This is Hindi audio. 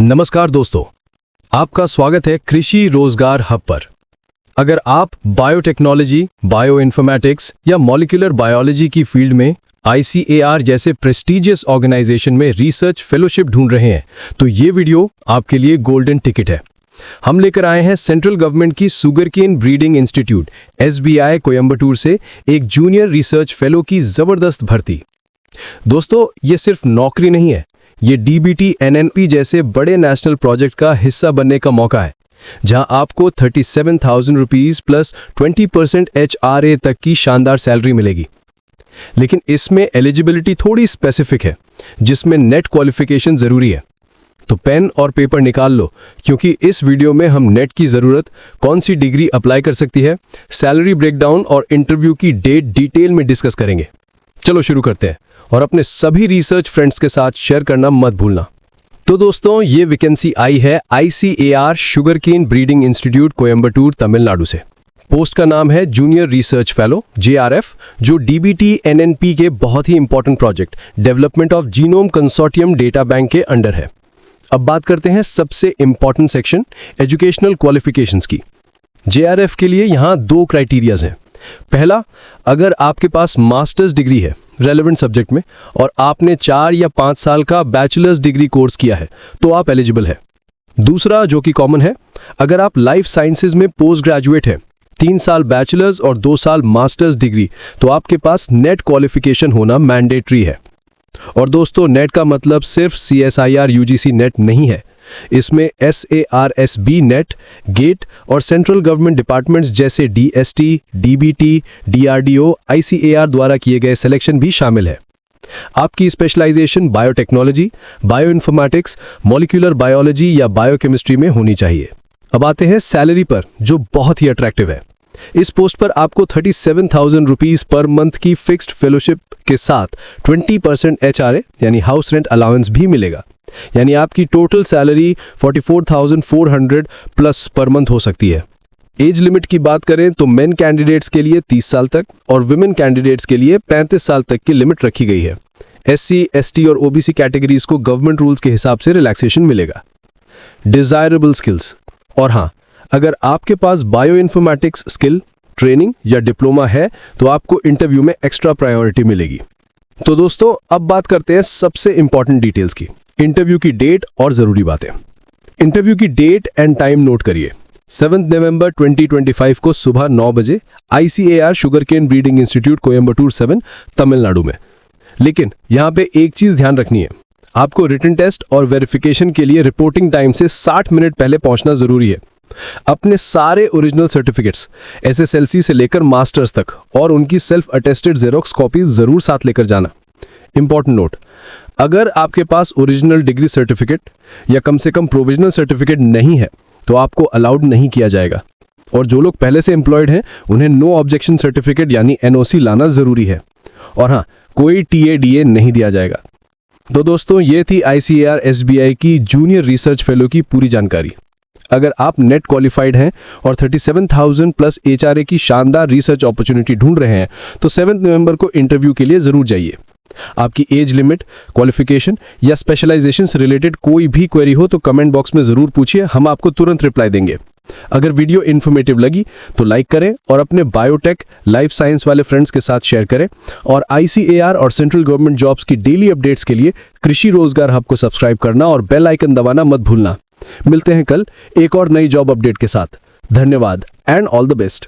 नमस्कार दोस्तों, आपका स्वागत है कृषि रोजगार हब पर। अगर आप बायोटेक्नोलॉजी, बायो इन्फॉर्मेटिक्स या मॉलिक्यूलर बायोलॉजी की फील्ड में ICAR जैसे प्रेस्टीजियस ऑर्गेनाइजेशन में रिसर्च फेलोशिप ढूंढ रहे हैं तो ये वीडियो आपके लिए गोल्डन टिकट है। हम लेकर आए हैं सेंट्रल गवर्नमेंट की sugarcane breeding institute SBI Coimbatore से एक जूनियर रिसर्च फेलो की जबरदस्त भर्ती। दोस्तों, ये सिर्फ नौकरी नहीं है, ये DBT NNP जैसे बड़े नेशनल प्रोजेक्ट का हिस्सा बनने का मौका है, जहां आपको 37,000 रुपीज प्लस 20% HRA तक की शानदार सैलरी मिलेगी। लेकिन इसमें एलिजिबिलिटी थोड़ी स्पेसिफिक है, जिसमें नेट क्वालिफिकेशन जरूरी है। तो पेन और पेपर निकाल लो, क्योंकि इस वीडियो में हम नेट की जरूरत, कौन सी डिग्री अप्लाई कर सकती है, सैलरी ब्रेकडाउन और इंटरव्यू की डेट डिटेल में डिस्कस करेंगे। चलो शुरू करते हैं और अपने सभी रिसर्च फ्रेंड्स के साथ शेयर करना मत भूलना। तो दोस्तों, ये वैकेंसी आई है ICAR sugarcane breeding institute Coimbatore Tamil Nadu से। पोस्ट का नाम है जूनियर रिसर्च फेलो JRF, जो DBT NNP के बहुत ही important project development of genome consortium data bank के अंडर है। अब बात करते हैं सबसे इंपॉर्टेंट सेक्शन एजुकेशनल क्वालिफिकेशंस की। JRF के लिए यहाँ 2 क्राइटेरियाज हैं। पहला, अगर आपके पास मास्टर्स डिग्री है रेलेवेंट सब्जेक्ट में और आपने 4 या 5 साल का बैचलर्स डिग्री कोर्स किया है तो आप एलिजिबल है। दूसरा, जो कि कॉमन है, अगर आप लाइफ साइंसेज में पोस्ट ग्रेजुएट हैं, 3 साल बैचलर्स और 2 साल मास्टर्स डिग्री, तो आपके पास नेट क्वालिफिकेशन होना मैंडेटरी है। और दोस्तों, नेट का मतलब सिर्फ CSIR UGC नेट नहीं है, इसमें SARSB नेट, गेट और सेंट्रल गवर्नमेंट डिपार्टमेंट्स जैसे DST, DBT, DRDO, ICAR द्वारा किए गए सिलेक्शन भी शामिल है। आपकी specialisation biotechnology, bio informatics, molecular biology या बायोकेमिस्ट्री में होनी चाहिए। अब आते हैं सैलरी पर, जो बहुत ही अट्रैक्टिव है। इस पोस्ट पर आपको 37,000 रुपीज पर मंथ की फिक्स्ड फेलोशिप के साथ 20% HRA यानी हाउस रेंट अलाउंस भी मिलेगा, यानी आपकी total salary 44,400 plus per month हो सकती है। एज लिमिट की बात करें तो मेन कैंडिडेट्स के लिए 30 साल तक और विमेन कैंडिडेट्स के लिए 35 साल तक की लिमिट रखी गई है। SC, ST और OBC कैटेगरीज को गवर्नमेंट रूल्स के हिसाब से रिलैक्सेशन मिलेगा। डिजायरेबल स्किल्स, और हाँ, अगर आपके पास बायो इन्फॉर्मेटिक्स स्किल, ट्रेनिंग या डिप्लोमा है तो आपको इंटरव्यू में एक्स्ट्रा प्रायोरिटी मिलेगी। तो दोस्तों, अब बात करते हैं सबसे इंपॉर्टेंट डिटेल्स की, इंटरव्यू की डेट और जरूरी बातें। इंटरव्यू की डेट एंड टाइम नोट करिए। 7 नवंबर 2025 को सुबह 9 बजे ICAR sugarcane breeding institute Coimbatore 7 Tamil Nadu में। लेकिन यहाँ पे एक चीज ध्यान रखनी है, आपको रिटन टेस्ट और वेरिफिकेशन के लिए रिपोर्टिंग टाइम से 60 मिनट पहले पहुंचना जरूरी है। अपने सारे ओरिजिनल सर्टिफिकेट्स SSLC से लेकर मास्टर्स तक और उनकी सेल्फ अटेस्टेड जेरोक्स कॉपीज जरूर साथ लेकर जाना। इंपॉर्टेंट नोट, अगर आपके पास ओरिजिनल डिग्री सर्टिफिकेट या कम से कम प्रोविजनल सर्टिफिकेट नहीं है तो आपको अलाउड नहीं किया जाएगा। और जो लोग पहले से एम्प्लॉयड हैं उन्हें नो ऑब्जेक्शन सर्टिफिकेट यानी NOC लाना जरूरी है। और हाँ, कोई TADA नहीं दिया जाएगा। तो दोस्तों, ये थी ICAR SBI की जूनियर रिसर्च फेलो की पूरी जानकारी। अगर आप नेट क्वालिफाइड हैं और 37,000 प्लस HRA की शानदार रिसर्च अपॉर्चुनिटी ढूंढ रहे हैं तो 7 नवंबर को इंटरव्यू के लिए जरूर जाइए। आपकी एज लिमिट, क्वालिफिकेशन या स्पेशलाइजेशन से रिलेटेड कोई भी क्वेरी हो तो कमेंट बॉक्स में जरूर पूछिए, हम आपको तुरंत रिप्लाई देंगे। अगर वीडियो इन्फॉर्मेटिव लगी तो लाइक करें और अपने बायोटेक, लाइफ साइंस वाले फ्रेंड्स के साथ शेयर करें। और ICAR और सेंट्रल गवर्नमेंट जॉब्स की डेली अपडेट्स के लिए कृषि रोजगार हब को सब्सक्राइब करना और बेल आइकन दबाना मत भूलना। मिलते हैं कल एक और नई जॉब अपडेट के साथ। धन्यवाद एंड ऑल द बेस्ट।